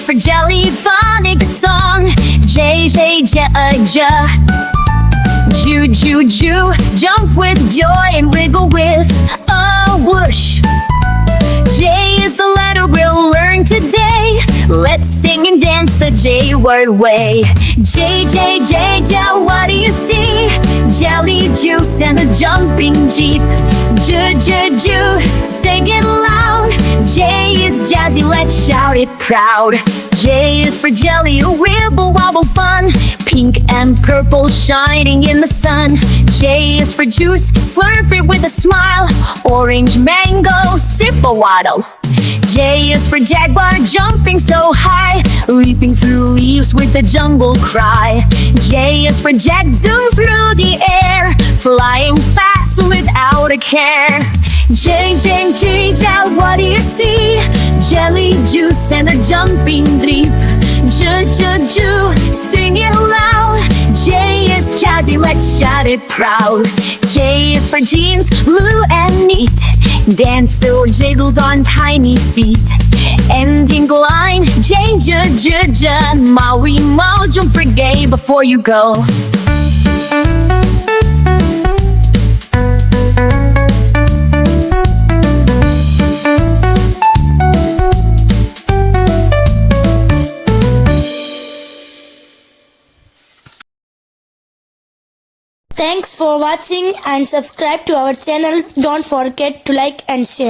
for jelly, Phonics song. J, J, J, J. Ju, ju, ju. Jump with joy and wriggle with a whoosh. J is the letter we'll learn today. Let's sing and dance the J word way. J, J, J, J, what do you see? Jelly, juice, and a jumping jeep. Ju, ju, ju, sing it loud. J is jazzy, let's shout it proud. J is for jelly, a wibble, wobble fun. Pink and purple shining in the sun. J is for juice, slurp it with a smile. Orange mango, sip a waddle. J is for jaguar, jumping so high. Leaping through leaves with a jungle cry. J is for jack, zoom through the air. Flying fast without a care. J, J, J, J, what do you see? Jelly, juice, and a jumping deep. Ju, ju, ju, sing it loud. J is jazzy, let's shout it proud. J is for jeans, blue and neat. Dance or jiggles on tiny feet. Ending line, J, J, J, J. Maui, mau, jump for gay before you go. Thanks for watching and subscribe to our channel. Don't forget to like and share.